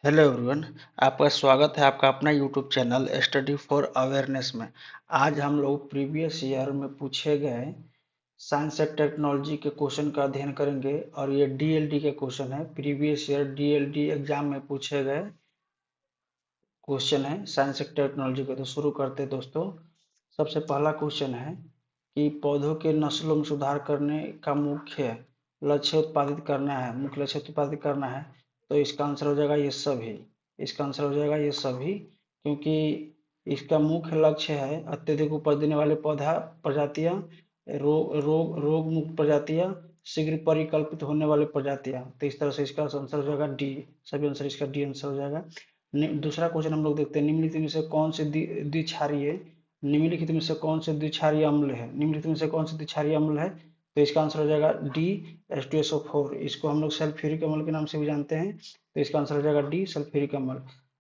Hello everyone. आपका स्वागत है आपका अपना YouTube channel study for awareness में। आज हम लोग प्रीवियस ईयर में पूछे गए साइंस एंड टेक्नोलॉजी के क्वेश्चन का अध्ययन करेंगे और ये डीएलडी के क्वेश्चन है। प्रीवियस ईयर डीएलडी एग्जाम में पूछे गए क्वेश्चन है साइंस एंड टेक्नोलॉजी के। तो शुरू करते हैं दोस्तों। सबसे पहला क्वेश्चन है कि पौधों के नस्लों में सुधार करने का मुख्य लक्ष्य उत्पादित करना है, मुख्य लक्ष्य उत्पादित करना है। तो इसका आंसर हो जाएगा ये सभी। इसका आंसर हो जाएगा ये सभी, क्योंकि इसका मुख्य लक्ष्य है अत्यधिक उपज देने वाले पौधा प्रजातियां, रोग मुक्त प्रजातियां, शीघ्र परिकल्पित होने वाले प्रजातियां। तो इस तरह से इसका आंसर हो जाएगा डी। सभी आंसर इसका डी आंसर हो जाएगा। दूसरा क्वेश्चन हम लोग देखते हैं, निम्नलिखित में से कौन से द्विक्षारीय निम्नलिखित में से कौन से द्विक्षारीय अम्ल है, निम्नलिखित में से कौन से द्विक्षारीय अम्ल है। तो इसका आंसर हो जाएगा डी H2SO4। इसको हम लोग सल्फ्यूरिक अम्ल के नाम से भी जानते हैं। तो इसका आंसर हो जाएगा डी सल्फ्यूरिक अम्ल।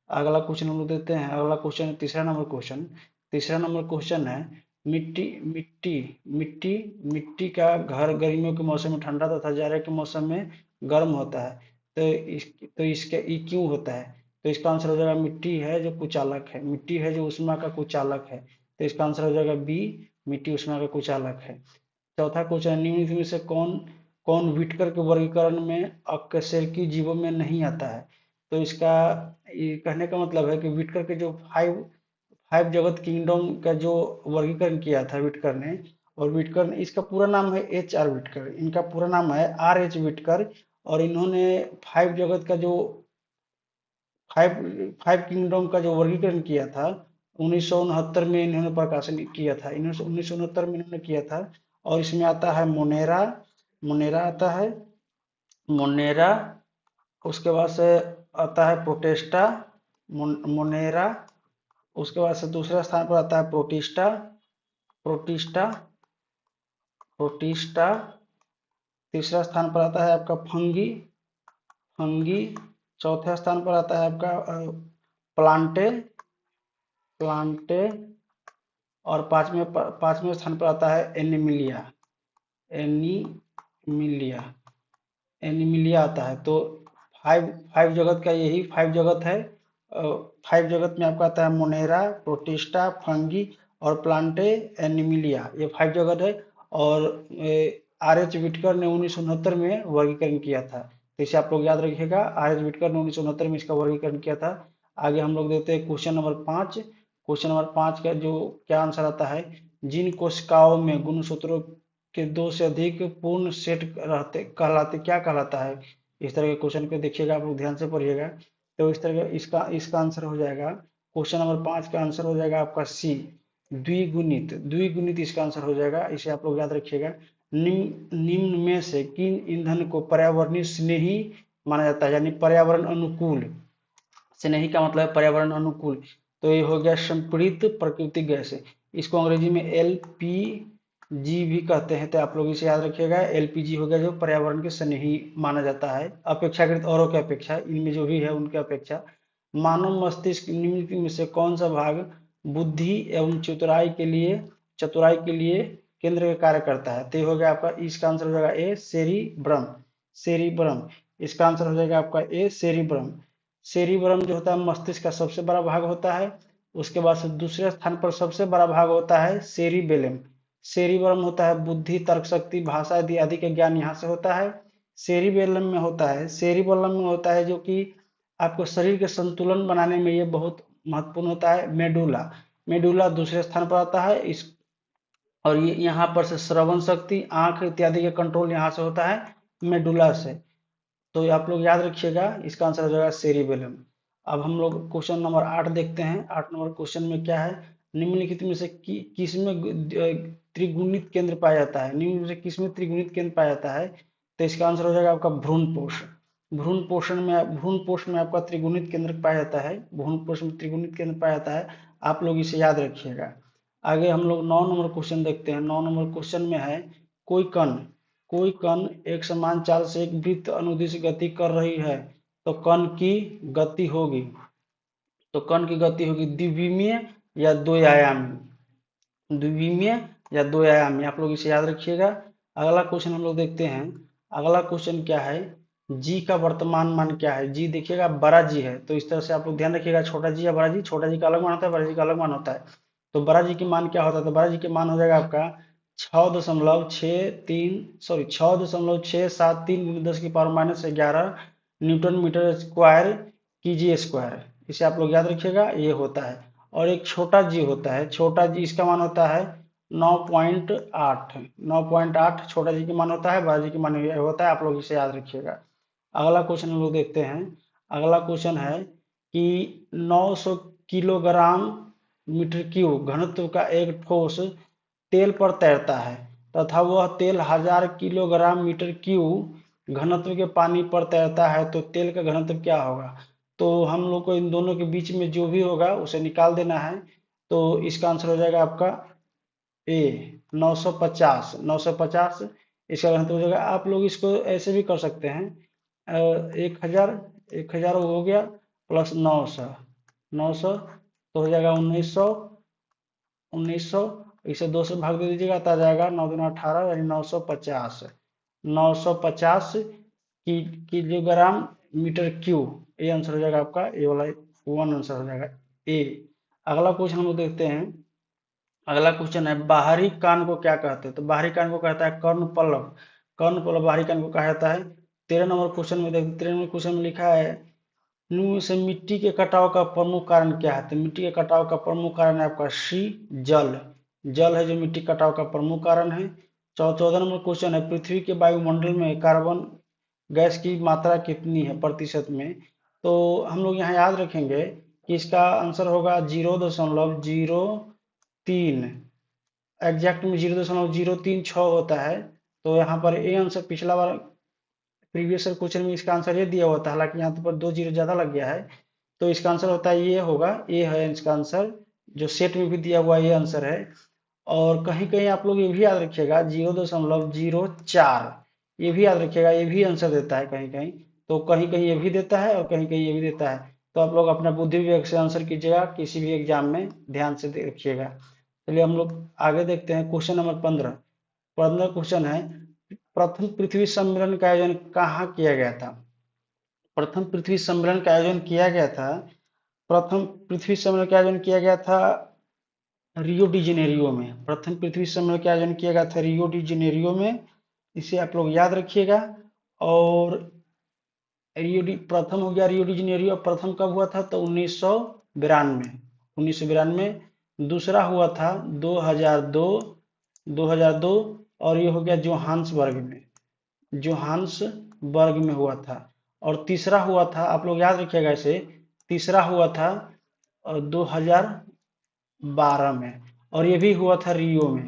अगला क्वेश्चन हम लोग देखते हैं। अगला क्वेश्चन तीसरा नंबर क्वेश्चन है, मिट्टी मिट्टी मिट्टी मिट्टी का घर गर्मियों के मौसम में ठंडा तथा जाड़े के मौसम में गर्म होता है। तो इसके ये क्यों होता है। तो इसका आंसर हो जाएगा मिट्टी है जो कुचालक है, मिट्टी है जो उष्मा का कुचालक है। तो इसका आंसर हो जाएगा बी, मिट्टी उष्मा का कुचालक है। चौथा क्वेश्चन, निम्नलिखित में से कौन कौन व्हिटकर के वर्गीकरण में अकशेरुकी जीवों में नहीं आता है। तो इसका ये कहने का मतलब है कि व्हिटकर के जो फाइव फाइव जगत किंगडम का जो वर्गीकरण किया था व्हिटकर ने, और व्हिटकर ने, इसका पूरा नाम है H.R. व्हिटकर, इनका पूरा नाम है R.H. व्हिटकर। और इन्होंने फाइव जगत का जो फाइव फाइव किंगडम का जो वर्गीकरण किया था 1969 में इन्होंने प्रकाशन किया था। 1969 में इन्होंने किया था। और इसमें आता है मोनेरा, मोनेरा आता है, मोनेरा। उसके बाद से आता है प्रोटेस्टा, मोनेरा। उसके बाद से दूसरे स्थान पर आता है प्रोटिस्टा, प्रोटिस्टा, प्रोटिस्टा। तीसरा स्थान पर आता है आपका फंगी, फंगी। चौथे स्थान पर आता है आपका प्लांटे, प्लांटे। और पांचवें स्थान पर आता है एनिमिलिया, एनिमिलिया, एनिमिलिया आता है। तो फाइव फाइव जगत का यही फाइव जगत है। फाइव जगत में आपका आता है मोनेरा, प्रोटिस्टा, फंगी और प्लांटे, एनिमिलिया, ये फाइव जगत है। और R.H. व्हिटकर ने 1969 में वर्गीकरण किया था। तो इसे आप लोग याद रखिएगा, R.H. व्हिटकर ने 1969 में इसका वर्गीकरण किया था। आगे हम लोग देखते हैं क्वेश्चन नंबर 5। क्वेश्चन नंबर 5 का जो क्या आंसर आता है, जिन कोशिकाओं में गुणसूत्रों के दो से अधिक पूर्ण सेट रहते कहलाते क्या कहलाता है। इस तरह के क्वेश्चन को देखिएगा, आप लोग ध्यान से पढ़िएगा। तो इस तरह का इसका इसका आंसर हो जाएगा, क्वेश्चन नंबर 5 का आंसर हो जाएगा आपका सी, द्विगुणित, द्विगुणित इसका आंसर हो जाएगा। इसे आप लोग याद रखिएगा। निम्न में से किन ईंधन को पर्यावरणीय स्नेही माना जाता है, यानी पर्यावरण अनुकूल। स्नेही का मतलब है पर्यावरण अनुकूल। तो ये हो गया संपीड़ित प्राकृतिक गैस। इसको अंग्रेजी में LPG भी कहते हैं। तो आप लोग इसे याद रखिएगा, LPG हो गया जो पर्यावरण के स्नेही माना जाता है अपेक्षाकृत औरों की अपेक्षा, इनमें जो भी है उनके अपेक्षा। मानव मस्तिष्क निम्नलिखित में से कौन सा भाग बुद्धि एवं चतुराई के लिए केंद्र का कार्य करता है। तो ये हो गया आपका, इसका आंसर हो जाएगा ए सेरिब्रम, सेरिब्रम। इसका आंसर हो जाएगा आपका ए सेरिब्रम। सेरिब्रम जो होता है मस्तिष्क का सबसे बड़ा भाग होता है। उसके बाद से दूसरे स्थान पर सबसे बड़ा भाग होता है सेरिबेलम। सेरिब्रम होता है बुद्धि, तर्क शक्ति, भाषा आदि के ज्ञान यहाँ से होता है। सेरिबेलम में होता है जो कि आपको शरीर के संतुलन बनाने में ये बहुत महत्वपूर्ण होता है, मेडुला। मेडुला दूसरे स्थान पर आता है। इस और ये यहाँ पर से श्रवण शक्ति, आंख इत्यादि का कंट्रोल यहाँ से होता है, मेडुला से। तो आप लोग याद रखिएगा, इसका आंसर हो जाएगा सेरिबेलम। अब हम लोग क्वेश्चन नंबर 8 देखते हैं। 8 नंबर क्वेश्चन में क्या है, निम्नलिखित में से किसमें त्रिगुणित केंद्र पाया जाता है, निम्न में से किसमें त्रिगुणित केंद्र पाया जाता है। तो इसका आंसर हो जाएगा आपका भ्रूणपोष। भ्रूणपोष में आपका त्रिगुणित केंद्र पाया जाता है, भ्रूणपोष में त्रिगुणित केंद्र पाया जाता है। आप लोग इसे याद रखिएगा। आगे हम लोग 9 नंबर क्वेश्चन देखते हैं। 9 नंबर क्वेश्चन में है, कोई कण कोई कण एक समान चाल से एक वृत्त अनुदिश गति कर रही है, तो कण की गति होगी द्विविमीय या दो आयामी, द्विविमीय या दो आयामी। आप लोग इसे याद रखिएगा। अगला क्वेश्चन हम लोग देखते हैं। अगला क्वेश्चन क्या है, जी का वर्तमान मान क्या है। जी देखिएगा बड़ा जी है, तो इस तरह से आप लोग ध्यान रखिएगा, छोटा जी या बड़ा जी, छोटा जी का अलग मान होता है, बड़ा जी का अलग मान होता है। तो बड़ा जी की मान क्या होता है, तो बड़ा जी के मान हो जाएगा आपका 6.63 10 की पावर -11 न्यूटन मीटर स्क्वायर की जी स्क्वायर। इसे आप लोग याद रखिएगा, ये होता है। और एक छोटा जी होता है, छोटा जी इसका मान होता है 9.8। 9.8 छोटा जी की मान होता है, बड़ा जी की मान ये होता है, आप लोग इसे याद रखिएगा। अगला क्वेश्चन हम लोग देखते हैं। अगला क्वेश्चन है कि 900 किलोग्राम मीटर क्यूब घनत्व का एक ठोस तेल पर तैरता है तथा वह तेल 1000 किलोग्राम मीटर क्यूब घनत्व के पानी पर तैरता है, तो तेल का घनत्व क्या होगा। तो हम लोग को इन दोनों के बीच में जो भी होगा उसे निकाल देना है। तो इसका आंसर हो जाएगा आपका ए 950। 950 इसका घनत्व हो जाएगा। आप लोग इसको ऐसे भी कर सकते हैं, 1000, 1000 हो गया प्लस 900, 900 तो हो जाएगा 1900। 1900 इसे 2 से भाग दे दीजिएगा तो आ जाएगा 9 दूना 18 यानी 950। 950 किलोग्राम मीटर क्यूब, ये आंसर हो जाएगा आपका, ये वाला वन आंसर हो जाएगा ए। अगला क्वेश्चन हम लोग देखते हैं। अगला क्वेश्चन है बाहरी कान को क्या कहते हैं, तो बाहरी कान को कहता है कर्ण पल्लव। कर्ण पल्लव बाहरी कान को कहा जाता है। 13 नंबर क्वेश्चन में देखते, 13 नंबर क्वेश्चन में लिखा है इनमें से मिट्टी के कटाव का प्रमुख कारण क्या है, तो मिट्टी के कटाव का प्रमुख कारण है आपका सी जल। जल है जो मिट्टी कटाव का प्रमुख कारण है। 14 नंबर क्वेश्चन है पृथ्वी के वायुमंडल में कार्बन गैस की मात्रा कितनी है प्रतिशत में। तो हम लोग यहाँ याद रखेंगे कि इसका आंसर होगा 0.03। एग्जैक्ट में 0.036 होता है। तो यहाँ पर ए आंसर पिछला बार प्रीवियस क्वेश्चन में इसका आंसर ये दिया हुआ था, हालांकि यहाँ पर 2 जीरो ज्यादा लग गया है। तो इसका आंसर होता है ये होगा, ये है इसका आंसर, जो सेट में भी दिया हुआ ये आंसर है। और कहीं कहीं आप लोग ये भी याद रखिएगा 0.04, ये भी याद रखिएगा, ये भी आंसर देता है कहीं कहीं। तो कहीं कहीं ये भी देता है और कहीं कहीं ये भी देता है। तो आप लोग अपना बुद्धि विवेक से आंसर कीजिएगा किसी भी एग्जाम में, ध्यान से रखिएगा। चलिए हम लोग आगे देखते हैं क्वेश्चन नंबर 15। 15 क्वेश्चन है प्रथम पृथ्वी सम्मेलन का आयोजन कहाँ किया गया था। प्रथम पृथ्वी सम्मेलन का आयोजन किया गया था, प्रथम पृथ्वी सम्मेलन का आयोजन किया गया था रियो डी जेनेरियो में। प्रथम पृथ्वी सम्मेलन का आयोजन किया गया था रियो डी जेनेरियो में, इसे आप लोग याद रखिएगा। और प्रथम हो गया रियो डी जेनेरियो, प्रथम कब हुआ था, तो 1992। 1992। दूसरा हुआ था 2002, 2002। और ये हो गया जोहान्सबर्ग में, जोहान्सबर्ग में हुआ था। और तीसरा हुआ था, आप लोग याद रखिएगा इसे, तीसरा हुआ था 2012 में। और ये भी हुआ था रियो में,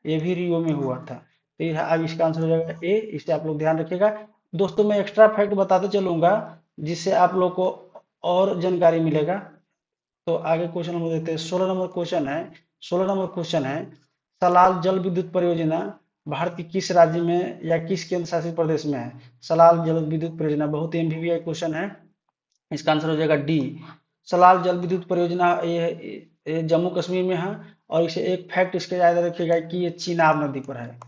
ये भी रियो में हुआ था। तो ये अब इसका आंसर हो जाएगा ए, इसे आप लोग ध्यान रखिएगा। दोस्तों मैं एक्स्ट्रा फैक्ट बताते चलूंगा जिससे आप लोग को और जानकारी मिलेगा। तो आगे क्वेश्चन हम देखते हैं। 16 नंबर क्वेश्चन है, 16 नंबर क्वेश्चन है सलाल जल विद्युत परियोजना भारत के किस राज्य में या किस केंद्र शासित प्रदेश में है। सलाल जल विद्युत परियोजना बहुत ही एमबीबीआई क्वेश्चन है, इसका आंसर हो जाएगा डी। सलाल जल विद्युत परियोजना ये जम्मू कश्मीर में है। और इसे एक फैक्ट इसके याद रखिएगा कि ये चिनाब नदी पर है,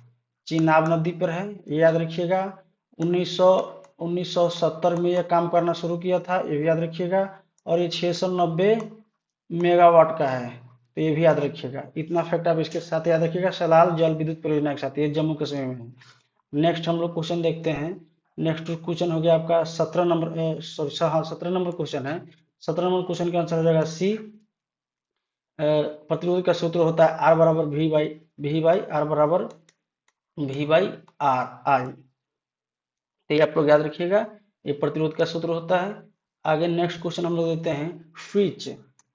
चिनाब नदी पर है, ये याद रखिएगा। 1970 में यह काम करना शुरू किया था, ये भी याद रखिएगा। और ये 690 मेगावाट का है, तो ये भी याद रखिएगा। इतना फैक्ट आप इसके साथ याद रखिएगा सलाल जल विद्युत परियोजना के साथ, ये जम्मू कश्मीर में है। नेक्स्ट हम लोग क्वेश्चन देखते हैं। नेक्स्ट क्वेश्चन हो गया आपका 17 नंबर, सॉरी हाँ 17 नंबर क्वेश्चन है। 17 नंबर क्वेश्चन का आंसर हो जाएगा सी। प्रतिरोध का सूत्र होता है आर बराबर वी बाई आर बराबर वी बाई आर आई, तो ये आप लोग याद रखिएगा, ये प्रतिरोध का सूत्र होता है। आगे नेक्स्ट क्वेश्चन हम लोग देते हैं स्विच।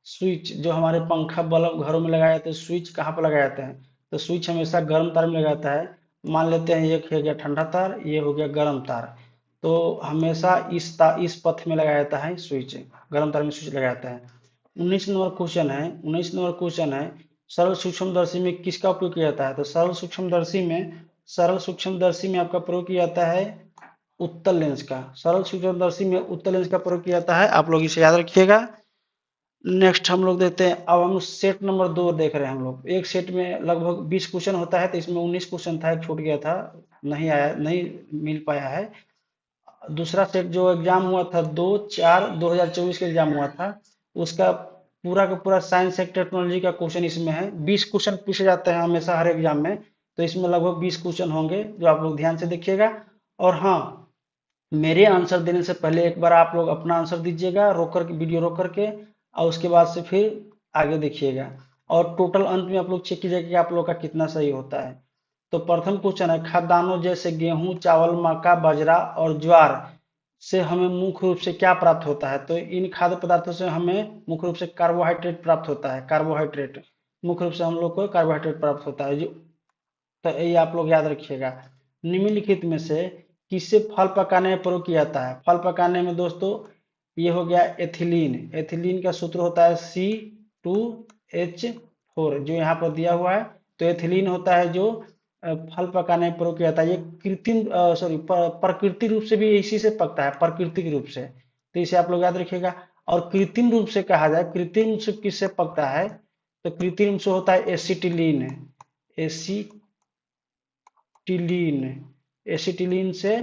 स्विच जो हमारे पंखा बल्ब घरों में लगाए जाते हैं, स्विच कहाँ पर लगाए जाते हैं, तो स्विच हमेशा गर्म तार में लगाया जाता है। मान लेते हैं एक हो गया ठंडा तार, ये हो गया गर्म तार। तो हमेशा इस पथ में लगाया जाता है स्विच, गर्म तार में स्विच लगाया जाता है। 19 नंबर क्वेश्चन है, 19 नंबर क्वेश्चन है सरल सूक्ष्मदर्शी में किसका उपयोग किया जाता है, तो सरल सूक्ष्मदर्शी में आपका प्रयोग किया जाता है उत्तल लेंस का। सरल सूक्ष्मदर्शी में उत्तल लेंस का प्रयोग किया जाता है, आप लोग इसे याद रखिएगा। नेक्स्ट हम लोग देखते हैं, अब हम सेट नंबर 2 देख रहे हैं। हम लोग एक सेट में लगभग 20 क्वेश्चन होता है, तो इसमें 19 क्वेश्चन था, एक छूट गया था, नहीं आया, नहीं मिल पाया है। दूसरा सेट जो एग्जाम हुआ था 2/4/2024 का एग्जाम हुआ था, उसका पूरा का पूरा साइंस एंड टेक्नोलॉजी का क्वेश्चन इसमें है। 20 क्वेश्चन पूछे जाते हैं हमेशा हर एग्जाम में, तो इसमें लगभग 20 क्वेश्चन होंगे जो आप लोग ध्यान से देखिएगा। और हाँ, मेरे आंसर देने से पहले एक बार आप लोग अपना आंसर दीजिएगा रोक कर, वीडियो रोक करके, और उसके बाद से फिर आगे देखिएगा। और टोटल अंत में आप लोग चेक कीजिएगा कि आप लोग का कितना सही होता है। तो प्रथम क्वेश्चन है, खाद्यान्नों जैसे गेहूं, चावल, मक्का, बाजरा और ज्वार से हमें मुख्य रूप से क्या प्राप्त होता है? तो इन खाद्य पदार्थों से हमें मुख्य रूप से कार्बोहाइड्रेट प्राप्त होता है। कार्बोहाइड्रेट मुख्य रूप से हम लोग को कार्बोहाइड्रेट प्राप्त होता है, जो तो ये आप लोग याद रखिएगा। निम्नलिखित में से किससे फल पकाने में प्रयोग किया जाता है? फल पकाने में दोस्तों ये हो गया एथिलीन। एथिलीन का सूत्र होता है C2H4 जो यहाँ पर दिया हुआ है। तो एथिलीन होता है जो फल पकाने में प्रयोग किया जाता है। ये कृत्रिम सॉरी प्राकृतिक रूप से भी इसी से पकता है, प्राकृतिक रूप से। तो इसे आप लोग याद रखिएगा। और कृत्रिम रूप से कहा जाए, कृत्रिम रूप से किससे पकता है? तो कृत्रिम से होता है एसिटिलीन। एसिटिलीन, एसिटिलीन से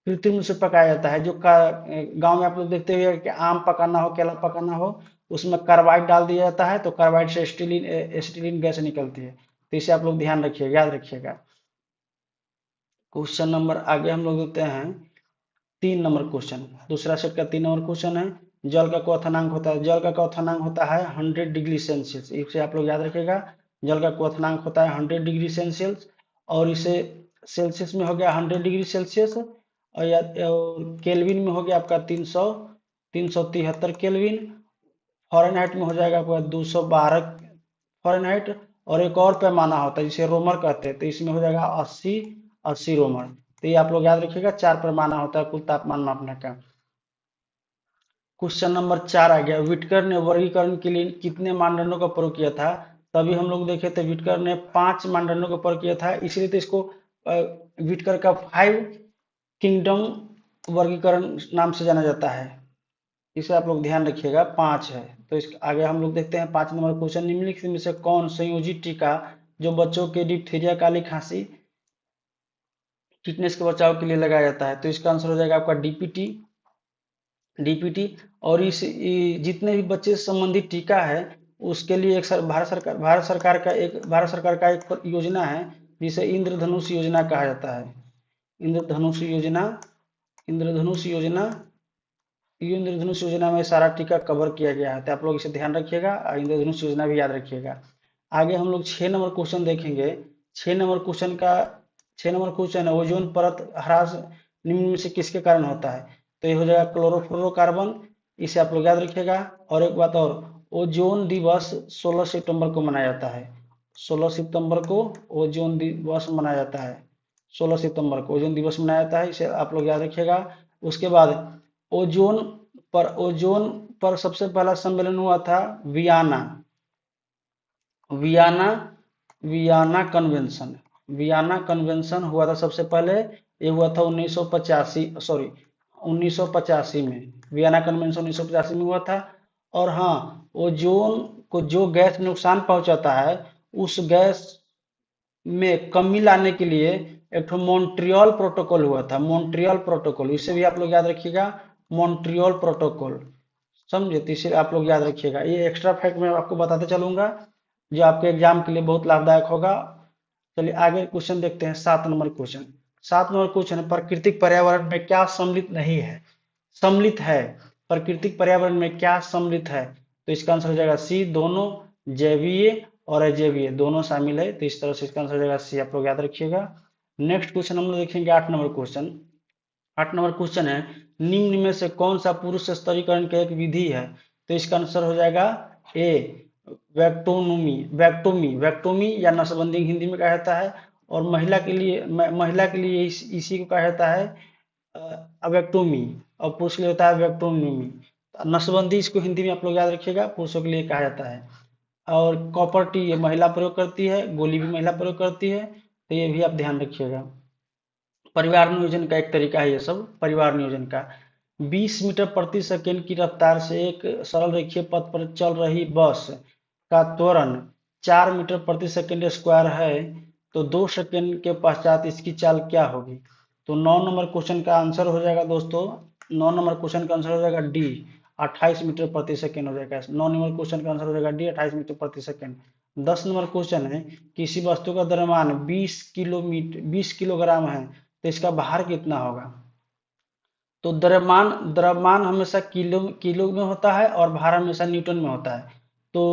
कृत्रिम रूप से पकाया जाता है। जो गांव में आप लोग देखते हुए कि आम पकाना हो, केला पकाना हो, उसमें कार्बाइड डाल दिया जाता है, तो कार्बाइड से एसिटिलीन एसिटिलीन गैस निकलती है। तो इसे आप लोग ध्यान रखिएगा, याद रखिएगा। क्वेश्चन नंबर आगे हम लोग देते हैं 3 नंबर क्वेश्चन। दूसरा सेट का 3 नंबर क्वेश्चन है, जल का क्वथनांक होता है। जल का क्वथनांक होता है 100 डिग्री सेल्सियस। इसे आप लोग याद रखिएगा। जल का क्वथनांक होता है 100 डिग्री सेल्सियस। और इसे सेल्सियस में हो गया 100 डिग्री सेल्सियस, और या केल्विन में हो गया आपका 373 केल्विन। फॉरेनहाइट में हो जाएगा आपका 212 फॉरेनहाइट। और एक और पैमाना होता है जिसे रोमर कहते हैं, तो इसमें हो जाएगा 80 रोमर। तो ये आप लोग याद रखिएगा, 4 पैमाना होता है कुल तापमान मापने का। क्वेश्चन नंबर 4 आ गया, विटकर ने वर्गीकरण के लिए कितने मानदंडों का प्रयोग किया था? तभी हम लोग देखे थे विटकर ने 5 मानदंडों का प्रयोग किया था, इसलिए तो इसको विटकर का 5 किंगडम वर्गीकरण नाम से जाना जाता है। इसे आप लोग ध्यान रखिएगा, 5 है। तो इस आगे हम लोग देखते हैं 5 नंबर क्वेश्चन। निम्नलिखित में से कौन संयोजी टीका जो बच्चों के डिप्थीरिया, काली खांसी, टिटनेस के बचाव के लिए लगाया जाता है? तो इसका आंसर हो जाएगा आपका डीपीटी। डीपीटी। और जितने भी बच्चे से संबंधित टीका है उसके लिए एक भारत सरकार का एक योजना है जिसे इंद्रधनुष योजना कहा जाता है। इंद्रधनुष योजना, इंद्रधनुष योजना, ये इंद्रधनुष योजना में सारा टीका कवर किया गया है। तो आप लोग इसे ध्यान रखिएगा और इंद्रधनुष योजना भी याद रखिएगा। आगे हम लोग 6 नंबर क्वेश्चन देखेंगे। 6 नंबर क्वेश्चन है, ओजोन परत ह्रास निम्न में से किसके कारण होता है? तो ये हो जाएगा क्लोरोफ्लोरोकार्बन। इसे आप लोग याद रखिएगा। और एक बात और, ओजोन दिवस 16 सितंबर को मनाया जाता है। 16 सितंबर को ओजोन दिवस मनाया जाता है। 16 सितंबर को ओजोन दिवस मनाया जाता है, इसे आप लोग याद रखिएगा। उसके बाद ओजोन ओजोन पर सबसे पहला सम्मेलन हुआ था Vienna. Vienna Vienna convention. Vienna convention हुआ था सबसे पहले। ये हुआ था 1985 में। वियना कन्वेंशन 1985 में हुआ था। और हाँ, ओजोन को जो गैस नुकसान पहुंचाता है उस गैस में कमी लाने के लिए एक तो मॉन्ट्रियल प्रोटोकॉल हुआ था। मॉन्ट्रियल प्रोटोकॉल, इसे भी आप लोग याद रखिएगा, मॉन्ट्रियल प्रोटोकॉल। समझे? तो इसे आप लोग याद रखिएगा। ये एक्स्ट्रा फैक्ट मैं आपको बताते चलूंगा जो आपके एग्जाम के लिए बहुत लाभदायक होगा। चलिए आगे क्वेश्चन देखते हैं। 7 नंबर क्वेश्चन। 7 नंबर क्वेश्चन है, प्राकृतिक पर्यावरण में क्या सम्मिलित नहीं है? सम्मिलित है। प्राकृतिक पर्यावरण में क्या सम्मिलित है? तो इसका आंसर हो जाएगा सी, दोनों जैवीय और अजैवीय दोनों शामिल है। तो इस तरह से इसका आंसर हो जाएगा सी, आप लोग याद रखिएगा। नेक्स्ट क्वेश्चन हम लोग देखेंगे 8 नंबर क्वेश्चन। 8 नंबर क्वेश्चन है, निम्न में से कौन सा पुरुष स्तरीकरण की एक विधि है? तो इसका आंसर हो जाएगा ए, वैक्टोमी। वैक्टोमी, वैक्टोमी या नसबंदी हिंदी में कहा जाता है। और महिला के लिए इसी को कहा जाता है अवेक्टोमी। और पुरुष के लिए होता है वैक्टोमी। नसबंदी इसको हिंदी में आप लोग याद रखिएगा, पुरुषों के लिए कहा जाता है। और कॉपर टी ये महिला प्रयोग करती है, गोली भी महिला प्रयोग करती है। तो ये भी आप ध्यान रखिएगा। परिवार नियोजन का एक तरीका है ये सब, परिवार नियोजन का। 20 मीटर प्रति सेकंड की रफ्तार से एक सरल रेखीय पथ पर चल रही बस का त्वरण 4 मीटर प्रति सेकंड स्क्वायर है, तो 2 सेकंड के पश्चात इसकी चाल क्या होगी? तो 9 नंबर क्वेश्चन का आंसर हो जाएगा दोस्तों, 9 नंबर क्वेश्चन का आंसर हो जाएगा डी, 28 मीटर प्रति सेकेंड हो जाएगा। 9 नंबर क्वेश्चन का आंसर हो जाएगा डी, 28 मीटर प्रति सेकेंड। 10 नंबर क्वेश्चन है, किसी वस्तु का द्रव्यमान 20 किलोग्राम है, तो इसका भार कितना होगा। तो द्रव्यमान द्रव्यमान हमेशा किलो किलो में होता है और भार हमेशा न्यूटन में होता है। तो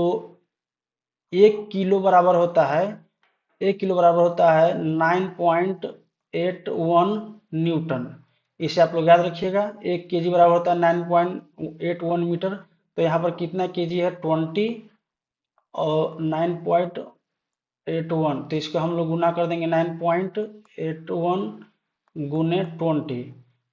1 किलो बराबर होता है 9.81 न्यूटन। इसे आप लोग याद रखिएगा। 1 kg बराबर होता है 9.81 मीटर। तो यहाँ पर कितना केजी है 20 और 9.81, तो इसको हम लोग गुना कर देंगे 9.81 गुने 20,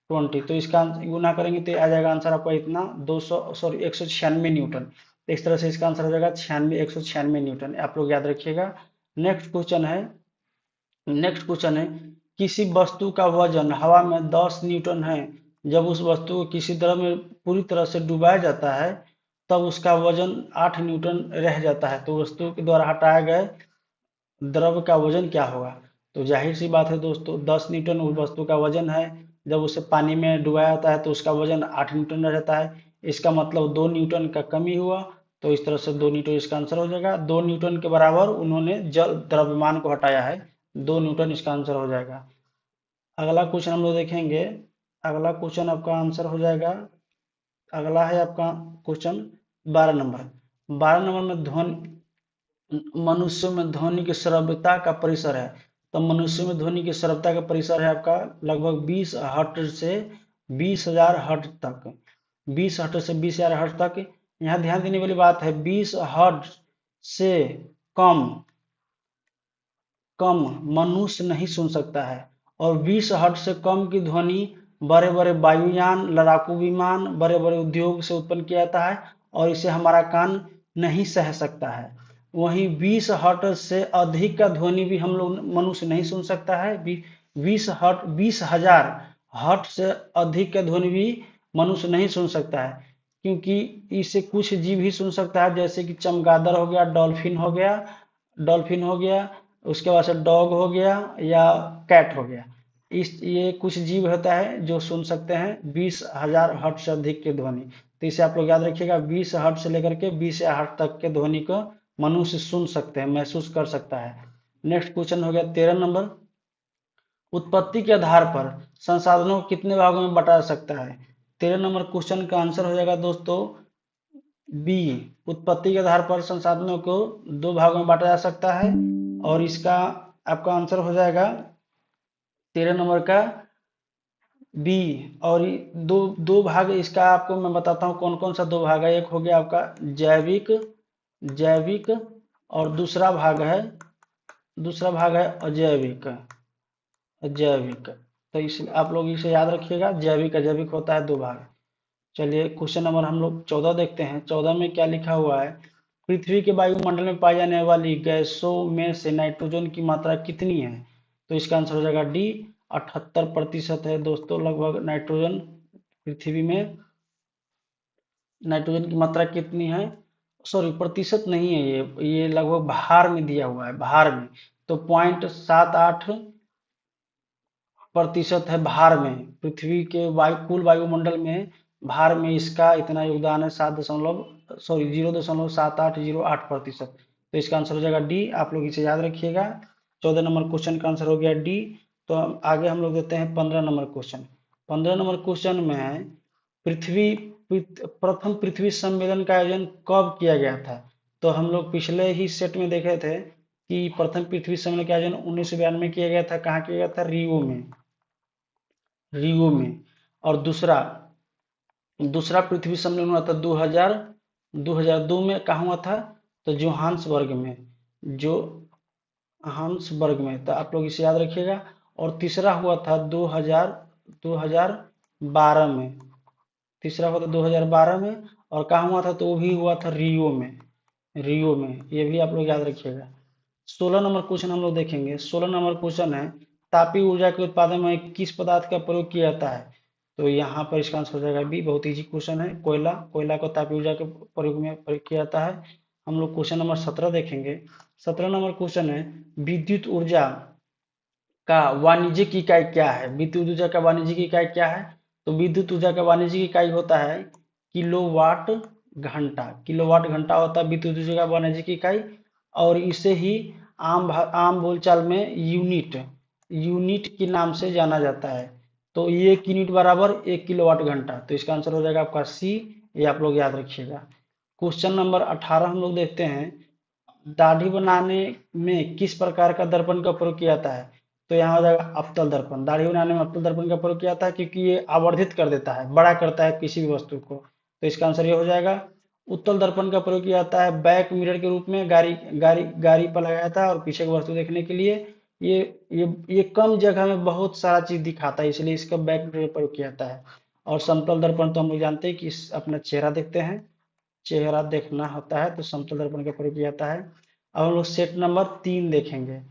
तो इसका गुना करेंगे तो आ जाएगा आंसर आपका इतना 196 न्यूटन। तो इस तरह से इसका आंसर हो जाएगा 196 न्यूटन, आप लोग याद रखिएगा। नेक्स्ट क्वेश्चन है किसी वस्तु का वजन हवा में 10 न्यूटन है, जब उस वस्तु को किसी द्रव में पूरी तरह से डुबाया जाता है तब उसका वजन 8 न्यूटन रह जाता है, तो वस्तु के द्वारा हटाए गए द्रव का वजन क्या होगा। तो जाहिर सी बात है दोस्तों, 10 न्यूटन उस वस्तु का वजन है, जब उसे पानी में डुबाया जाता है तो उसका वजन 8 न्यूटन रह जाता है। इसका मतलब 2 न्यूटन का कमी हुआ, तो इस तरह से 2 न्यूटन इसका आंसर हो जाएगा। 2 न्यूटन के बराबर उन्होंने जल द्रव्यमान को हटाया है, 2 न्यूटन इसका आंसर हो जाएगा। अगला क्वेश्चन हम लोग देखेंगे। अगला क्वेश्चन आपका आंसर हो जाएगा, अगला है आपका क्वेश्चन 12 नंबर। 12 नंबर में ध्वनि, मनुष्य में ध्वनि की श्रव्यता का परिसर है। तो मनुष्य में ध्वनि की श्रव्यता का परिसर है आपका लगभग 20 हर्ट्ज से 20,000 हर्ट्ज तक। 20 हर्ट्ज से 20,000 हर्ट्ज तक। यहाँ ध्यान देने वाली बात है, 20 हर्ट्ज से कम कम मनुष्य नहीं सुन सकता है, और 20 हर्ट्ज से कम की ध्वनि बड़े बड़े वायुयान, लड़ाकू विमान, बड़े बड़े उद्योग से उत्पन्न किया जाता है, और इसे हमारा कान नहीं सह सकता है। वहीं 20 हर्ट्ज से अधिक का ध्वनि भी हम लोग मनुष्य नहीं सुन सकता है। 20,000 हर्ट्ज से अधिक का ध्वनि भी मनुष्य नहीं सुन सकता है, क्योंकि इसे कुछ जीव ही सुन सकता है, जैसे कि चमगादड़ हो गया, डॉल्फिन हो गया, उसके बाद से डॉग हो गया या कैट हो गया। ये कुछ जीव होता है जो सुन सकते हैं 20,000 हर्ट्ज से अधिक की ध्वनि। तो इसे आप लोग याद रखिएगा, 20 हर्ट्ज से लेकर के 20 हर्ट्ज तक के ध्वनि को मनुष्य सुन सकते हैं, महसूस कर सकता है। नेक्स्ट क्वेश्चन हो गया 13 नंबर। उत्पत्ति के आधार पर संसाधनों को कितने भागों में बांटा जा सकता है। 13 नंबर क्वेश्चन का आंसर हो जाएगा दोस्तों बी। उत्पत्ति के आधार पर संसाधनों को 2 भागों में बांटा जा सकता है, और इसका आपका आंसर हो जाएगा 13 नंबर का बी। और दो दो भाग इसका आपको मैं बताता हूँ कौन कौन सा 2 भाग है। एक हो गया आपका जैविक जैविक और दूसरा भाग है अजैविक। अजैविक, तो इस आप लोग इसे याद रखिएगा, जैविक अजैविक होता है 2 भाग। चलिए क्वेश्चन नंबर हम लोग 14 देखते हैं। 14 में क्या लिखा हुआ है, पृथ्वी के वायुमंडल में पाई जाने वाली गैसों में से नाइट्रोजन की मात्रा कितनी है। तो इसका आंसर हो जाएगा डी, 78% है दोस्तों लगभग नाइट्रोजन। पृथ्वी में नाइट्रोजन की मात्रा कितनी है, सॉरी प्रतिशत नहीं है, ये लगभग भार में दिया हुआ है, भार में। तो 0.78% है भार में। पृथ्वी के कुल वायुमंडल में भार में इसका इतना योगदान है, 0.7808%। तो इसका आंसर हो जाएगा डी, आप लोग इसे याद रखिएगा। 14 नंबर क्वेश्चन का आंसर हो गया डी। तो आगे हम लोग देते हैं 15 नंबर क्वेश्चन। 15 नंबर क्वेश्चन में प्रथम पृथ्वी सम्मेलन का आयोजन कब किया गया था। तो हम लोग पिछले ही सेट में देखे थे कि प्रथम पृथ्वी सम्मेलन का आयोजन 1992 में किया गया था। कहाँ किया गया था, रियो में। और दूसरा पृथ्वी सम्मेलन हुआ था 2002 में। कहाँ हुआ था, तो जोहान्सबर्ग में। तो आप लोग इसे याद रखिएगा। और तीसरा हुआ था 2012 में। तीसरा हुआ था 2012 में। और कहाँ हुआ था, तो वो भी हुआ था रियो में। ये भी आप लोग याद रखिएगा। 16 नंबर क्वेश्चन हम लोग देखेंगे। 16 नंबर क्वेश्चन है, तापीय ऊर्जा के उत्पादन में किस पदार्थ का प्रयोग किया जाता है। तो यहाँ पर इसका आंसर हो जाएगा बी, बहुत इजी क्वेश्चन है, कोयला को तापीय ऊर्जा के प्रयोग में प्रयोग किया जाता है। हम लोग क्वेश्चन नंबर 17 देखेंगे। 17 नंबर क्वेश्चन है, विद्युत ऊर्जा का वाणिज्यिक इकाई क्या है? विद्युत ऊर्जा का वाणिज्यिक इकाई क्या है? तो विद्युत ऊर्जा का वाणिज्यिक इकाई होता है किलोवाट घंटा। किलोवाट घंटा होता है विद्युत ऊर्जा का वाणिज्यिक इकाई, और इसे ही आम बोलचाल में यूनिट यूनिट के नाम से जाना जाता है। तो ये एक यूनिट बराबर 1 किलोवाट घंटा। तो इसका आंसर हो जाएगा आपका सी। ये आप लोग याद रखिएगा। क्वेश्चन नंबर 18 हम लोग देखते हैं, दाढ़ी बनाने में किस प्रकार का दर्पण का प्रयोग किया जाता है? तो यहाँ हो जाएगा अवतल दर्पण। दाढ़ी बनाने में अवतल दर्पण का प्रयोग किया जाता है क्योंकि ये आवर्धित कर देता है, बड़ा करता है किसी भी वस्तु को। तो इसका आंसर ये हो जाएगा। उत्तल दर्पण का प्रयोग किया जाता है बैक मिरर के रूप में, गाड़ी गाड़ी गाड़ी पर लगाया जाता है और पीछे की वस्तु देखने के लिए। ये ये कम जगह में बहुत सारा चीज दिखाता है, इसलिए इसका बैक मिरर प्रयोग किया जाता है। और समतल दर्पण तो हम लोग जानते हैं कि अपना चेहरा देखते हैं, चेहरा देखना होता है तो समतल दर्पण का प्रयोग किया जाता है। अब हम लोग सेट नंबर 3 देखेंगे।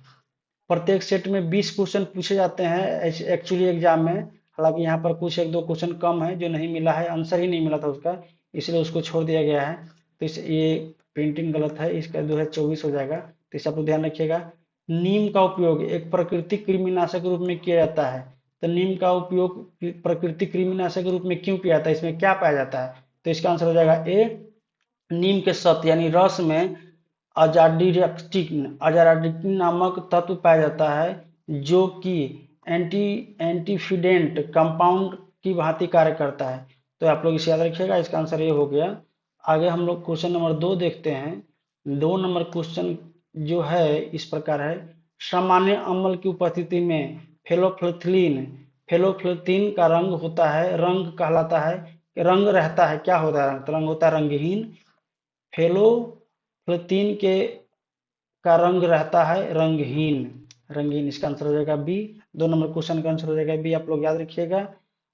प्रत्येक सेट में 20 क्वेश्चन पूछे जाते हैं एक्चुअली एग्जाम में। हालांकि यहाँ पर कुछ एक दो क्वेश्चन कम है जो नहीं मिला है, आंसर ही नहीं मिला था उसका, इसलिए उसको छोड़ दिया गया है। तो ये प्रिंटिंग गलत है, इसका 2024 हो जाएगा। तो इसे आप लोग ध्यान रखिएगा। नीम का उपयोग एक प्राकृतिक कृमिनाशक के रूप में किया जाता है। तो नीम का उपयोग प्राकृतिक कृमिनाशक के रूप में क्यों किया जाता है, इसमें क्या पाया जाता है? तो इसका आंसर हो जाएगा ए, नीम के सत्व यानी रस में अजाडिक्टिन नामक तत्व पाया जाता है, जो कि एंटीफिडेंट कंपाउंड की भांति कार्य करता है। तो आप लोग इसे याद रखिएगा, इसका आंसर ये हो गया। आगे हम लोग क्वेश्चन नंबर 2 देखते हैं। 2 नंबर क्वेश्चन जो है इस प्रकार है, सामान्य अम्ल की उपस्थिति में फेलोफ्लेथिन का रंग होता है, रंग कहलाता है, रंग रहता है, क्या होता है? रंग तो रंग होता है रंगहीन। फेलोफ्लेथिन के का रंग रहता है रंगहीन। रंगहीन, इसका आंसर हो जाएगा बी। 2 नंबर क्वेश्चन का आंसर हो जाएगा बी, आप लोग याद रखिएगा।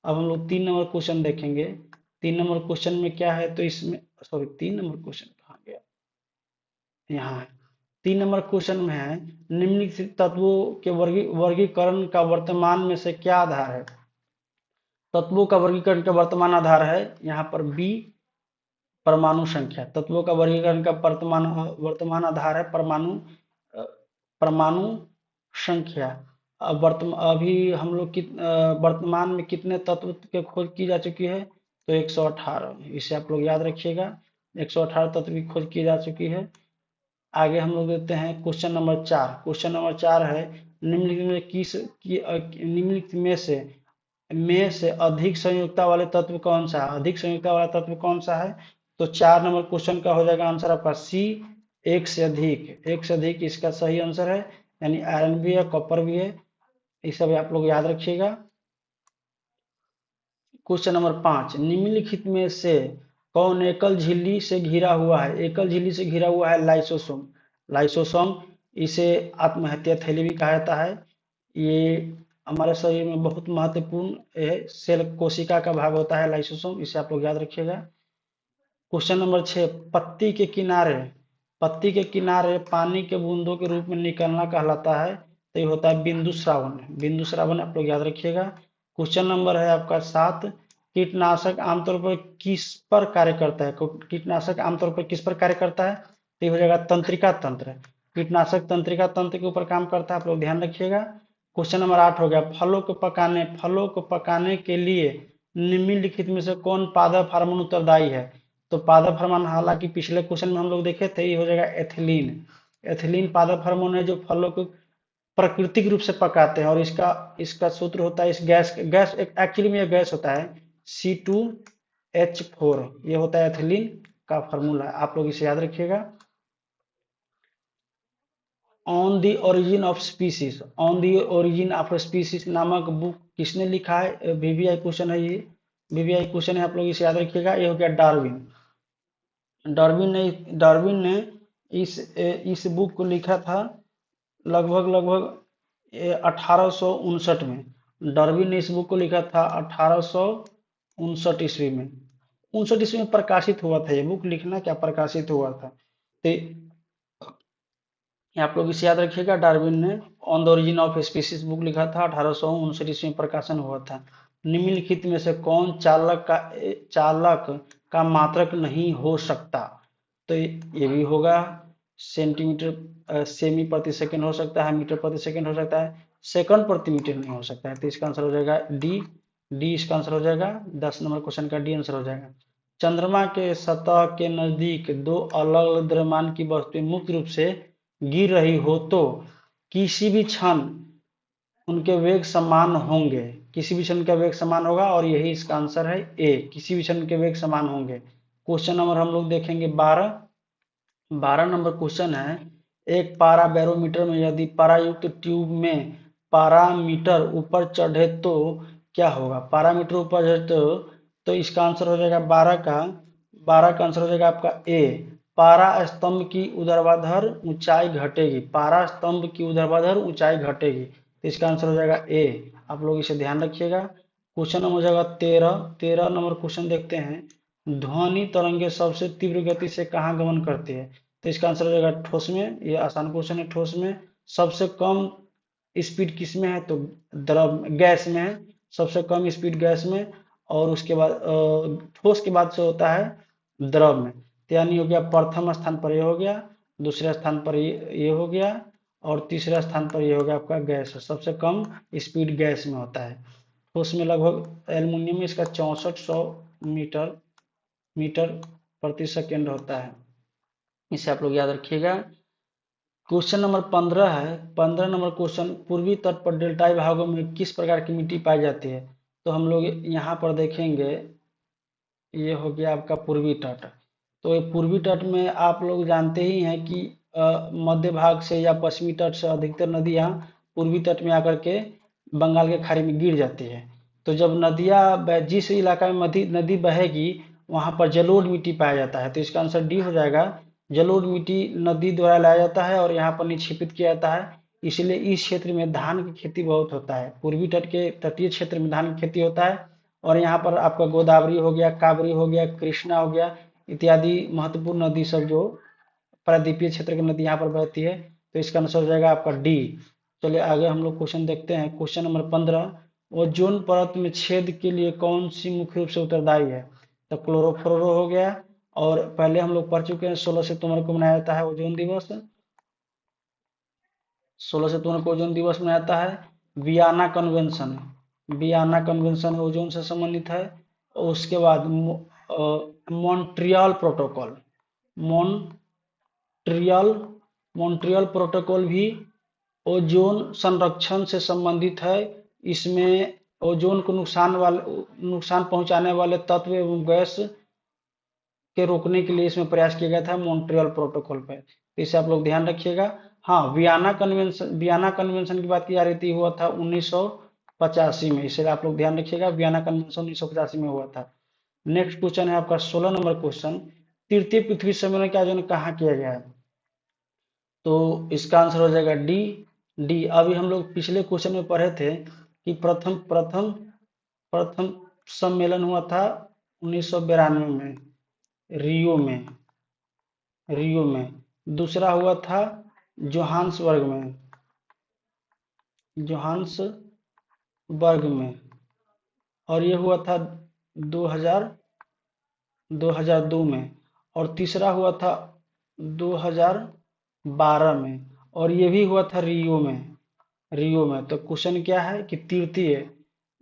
अब हम लोग 3 नंबर क्वेश्चन देखेंगे। 3 नंबर क्वेश्चन में क्या है, तो इसमें सॉरी 3 नंबर क्वेश्चन कहाँ गया, यहाँ है। 3 नंबर क्वेश्चन में है, निम्नलिखित तत्वों के वर्गीकरण का वर्तमान में से क्या आधार है? तत्वों का वर्गीकरण का वर्तमान आधार है यहाँ पर बी, परमाणु संख्या। तत्वों का वर्गीकरण का वर्तमान आधार है परमाणु संख्या। अभी हम लोग वर्तमान में कितने तत्व के खोज की जा चुकी है? तो 118। इसे आप लोग याद रखिएगा, 118 तत्व की खोज की जा चुकी है। आगे हम लोग देते हैं क्वेश्चन नंबर 4। क्वेश्चन नंबर 4 है, निम्नलिखित में से अधिक संयुक्ता वाले तत्व कौन सा है? अधिक संयुक्ता वाला तत्व कौन सा है? तो 4 नंबर क्वेश्चन का हो जाएगा आंसर आपका सी, एक से अधिक। एक से अधिक इसका सही आंसर है, यानी आयरन भी है, कॉपर भी है। ये सब आप लोग याद रखिएगा। क्वेश्चन नंबर 5, निम्नलिखित में से कौन एकल झिल्ली से घिरा हुआ है? एकल झिल्ली से घिरा हुआ है लाइसोसोम। लाइसोसोम, इसे आत्महत्या थैली भी कहा जाता है। ये हमारे शरीर में बहुत महत्वपूर्ण सेल कोशिका का भाग होता है लाइसोसोम, इसे आप लोग याद रखिएगा। क्वेश्चन नंबर 6, पत्ती के किनारे पानी के बूंदों के रूप में निकलना कहलाता है। तो ये होता है बिंदु श्रावण। बिंदु श्रावण आप लोग याद रखिएगा। क्वेश्चन नंबर है आपका 7, कीटनाशक आमतौर पर किस पर कार्य करता है? कीटनाशक आमतौर पर किस पर कार्य करता है? तो ये हो जाएगा तंत्रिका तंत्र। कीटनाशक तंत्रिका तंत्र के ऊपर काम करता है, आप लोग ध्यान रखिएगा। क्वेश्चन नंबर 8 हो गया, फलों को पकाने के लिए निम्नलिखित में से कौन पादप हार्मोन उत्तरदायी है? तो पादप हार्मोन, हालांकि पिछले क्वेश्चन में हम लोग देखे थे, ये हो जाएगा एथिलीन। एथिलीन पादप हार्मोन है जो फलों को प्राकृतिक रूप से पकाते हैं, और इसका इसका सूत्र होता है, इस गैस गैस एक्चुअली में यह गैस होता है C2H4। ये होता है एथिलीन का फार्मूला, आप लोग इसे याद रखिएगा। On the origin of species, on the origin of species नामक बुक किसने लिखा है? वीवीआई क्वेश्चन है ये, वीवीआई क्वेश्चन है, आप लोग इसे याद रखिएगा। ये हो गया डार्विन। डार्विन ने इस बुक को लिखा था लगभग 1859 में। डार्विन ने इस बुक को लिखा था 1859 ईस्वी में। 59 ईस्वी में प्रकाशित हुआ था ये बुक, लिखना क्या, प्रकाशित हुआ था। तो आप लोग इसे याद रखिएगा, डार्विन ने on the origin of species book लिखा था, 1859 ईस्वी में प्रकाशन हुआ था। निम्नलिखित में से कौन चालक का मात्रक नहीं हो सकता? तो ये भी होगा सेंटीमीटर सेमी प्रति सेकंड हो सकता है, मीटर प्रति सेकंड हो सकता है, सेकंड प्रति मीटर नहीं हो सकता है। तो इसका आंसर हो जाएगा डी। डी इसका आंसर हो जाएगा। 10 नंबर क्वेश्चन का डी आंसर हो जाएगा। चंद्रमा के सतह के नजदीक दो अलग अलग द्रव्यमान की वस्तुएं मुक्त रूप से गिर रही हो तो किसी भी क्षण उनके वेग समान होंगे। किसी भी क्षण का वेग समान होगा और यही इसका आंसर है ए, किसी भी क्षण के वेग समान होंगे। क्वेश्चन नंबर हम लोग देखेंगे 12। 12 नंबर क्वेश्चन है, एक पारा बैरोमीटर में यदि पारायुक्त ट्यूब में पारामीटर ऊपर चढ़े तो क्या होगा। पारामीटर ऊपर चढ़े तो इसका आंसर हो जाएगा 12 का आंसर हो जाएगा आपका ए, पारा स्तंभ की ऊर्ध्वाधर ऊंचाई घटेगी। पारा स्तंभ की ऊर्ध्वाधर ऊंचाई घटेगी, तो इसका आंसर हो जाएगा ए। आप लोग इसे ध्यान रखिएगा। क्वेश्चन नंबर हो जाएगा 13। 13 नंबर क्वेश्चन देखते हैं, ध्वनि तरंगे सबसे तीव्र गति से कहाँ गमन करती है। तो इसका आंसर हो जाएगा ठोस में। ये आसान क्वेश्चन है। ठोस में सबसे कम स्पीड किस में है, तो द्रव गैस में है। सबसे कम स्पीड गैस में, और उसके बाद ठोस के बाद से होता है द्रव में। तो यानी हो गया प्रथम स्थान पर ये हो गया, दूसरे स्थान पर ये हो गया, और तीसरे स्थान पर ये हो गया आपका गैस। सबसे कम स्पीड गैस में होता है। ठोस में लगभग एल्युमिनियम में इसका 6400 मीटर प्रति सेकेंड होता है। इसे आप लोग याद रखिएगा। क्वेश्चन नंबर 15 है। 15 नंबर क्वेश्चन, पूर्वी तट पर डेल्टाई भागों में किस प्रकार की मिट्टी पाई जाती है। तो हम लोग यहाँ पर देखेंगे, ये हो गया आपका पूर्वी तट। तो ये पूर्वी तट में आप लोग जानते ही हैं कि मध्य भाग से या पश्चिमी तट से अधिकतर नदियाँ पूर्वी तट में आकर के बंगाल के खाड़ी में गिर जाती है। तो जब नदियाँ जिस इलाका में नदी बहेगी वहाँ पर जलोढ़ मिट्टी पाया जाता है। तो इसका आंसर डी हो जाएगा। जलोढ़ मिट्टी नदी द्वारा लाया जाता है और यहाँ पर निक्षेपित किया जाता है, इसलिए इस क्षेत्र में धान की खेती बहुत होता है। पूर्वी तट के तटीय क्षेत्र में धान की खेती होता है, और यहाँ पर आपका गोदावरी हो गया, कावेरी हो गया, कृष्णा हो गया इत्यादि महत्वपूर्ण नदी सब जो प्रायद्वीपीय क्षेत्र की नदी यहाँ पर बहती है। तो इसका आंसर हो जाएगा आपका डी। चलिए आगे हम लोग क्वेश्चन देखते हैं। क्वेश्चन नंबर 15, ओजोन परत में छेद के लिए कौन सी मुख्य रूप से उत्तरदायी है। तो क्लोरोफ्लोरो हो गया, और पहले हम लोग पढ़ चुके हैं 16 सितंबर को मनाया जाता है ओजोन दिवस। 16 सितंबर को ओजोन दिवस मनाया जाता है। Vienna convention, Vienna convention ozone से संबंधित है। और उसके बाद Montreal protocol, Montreal Montreal protocol भी ओजोन संरक्षण से संबंधित है। इसमें ओजोन को नुकसान पहुंचाने वाले तत्व एवं गैस के रोकने के लिए इसमें प्रयास किया गया था मॉन्ट्रियल प्रोटोकॉल पर। इसे आप लोग ध्यान रखिएगा। हाँ, वियना कन्वेंशन की बात की जा रही थी, हुआ था 1985 में। इसे आप लोग ध्यान रखिएगा, वियना कन्वेंशन 1985 में हुआ था। नेक्स्ट क्वेश्चन है आपका 16 नंबर क्वेश्चन, तृतीय पृथ्वी सम्मेलन का आयोजन कहाँ किया गया है। तो इसका आंसर हो जाएगा डी। डी अभी हम लोग पिछले क्वेश्चन में पढ़े थे कि प्रथम प्रथम प्रथम सम्मेलन हुआ था 1992 में रियो में। दूसरा हुआ था जोहान्सबर्ग में, और ये हुआ था 2002 में, और तीसरा हुआ था 2012 में, और ये भी हुआ था रियो में। तो क्वेश्चन क्या है कि तृतीय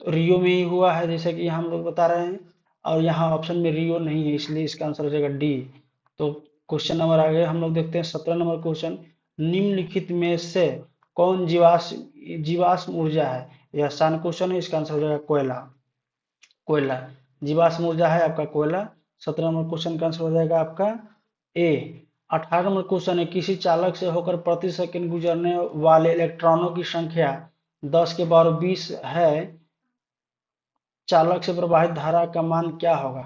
तो रियो में ही हुआ है, जैसे कि हम लोग बता रहे हैं, और यहाँ ऑप्शन में रियो नहीं है, इसलिए इसका आंसर हो जाएगा डी। तो क्वेश्चन नंबर आगे हम लोग देखते हैं 17 नंबर क्वेश्चन, निम्नलिखित में से कौन जीवाश्म ऊर्जा है। यह आसान क्वेश्चन है, इसका आंसर हो जाएगा कोयला। जीवाश्म ऊर्जा है आपका कोयला। 17 नंबर क्वेश्चन का आंसर हो जाएगा आपका ए। 18 नंबर क्वेश्चन है, किसी चालक से होकर प्रति सेकंड गुजरने वाले इलेक्ट्रॉनों की संख्या 10 के पावर 20 है, चालक से प्रवाहित धारा का मान क्या होगा।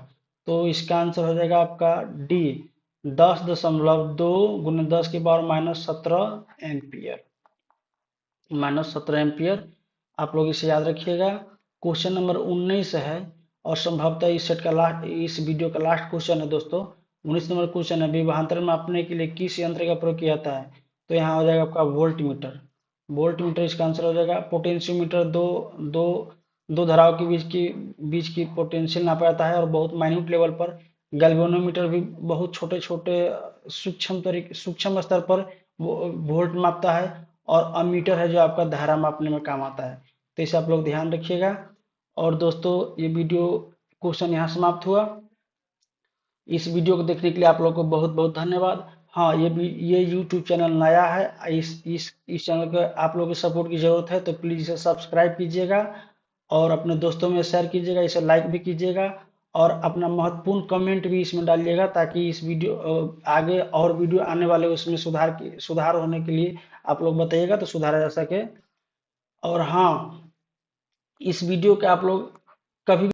तो इसका आंसर हो जाएगा आपका डी, 10.2 × 10 की पावर -17 एम्पियर। -17 एम्पियर, आप लोग इसे याद रखिएगा। क्वेश्चन नंबर 19 है, और संभवतः इस वीडियो का लास्ट क्वेश्चन है दोस्तों। 19 नंबर क्वेश्चन है, विभवांतर मापने के लिए किस यंत्र का प्रयोग किया जाता है। तो यहाँ हो जाएगा आपका वोल्टमीटर इसका आंसर हो जाएगा। पोटेंशियोमीटर दो धाराओं के बीच की पोटेंशियल नापा जाता है, और बहुत माइन्यूट लेवल पर। गैल्वेनोमीटर भी बहुत छोटे सूक्ष्म स्तर पर वोल्ट मापता है, और अमीटर है जो आपका धारा मापने में काम आता है। तो इसे आप लोग ध्यान रखिएगा। और दोस्तों, ये वीडियो क्वेश्चन यहाँ समाप्त हुआ। इस वीडियो को देखने के लिए आप लोग को बहुत बहुत धन्यवाद। हाँ, ये यूट्यूब चैनल नया है, इस चैनल को आप लोगों की सपोर्ट की ज़रूरत है, तो प्लीज़ इसे सब्सक्राइब कीजिएगा और अपने दोस्तों में शेयर कीजिएगा, इसे लाइक भी कीजिएगा और अपना महत्वपूर्ण कमेंट भी इसमें डालिएगा, ताकि इस वीडियो आगे और वीडियो आने वाले उसमें सुधार होने के लिए आप लोग बताइएगा तो सुधारा जा सके। और हाँ, इस वीडियो के आप लोग कभी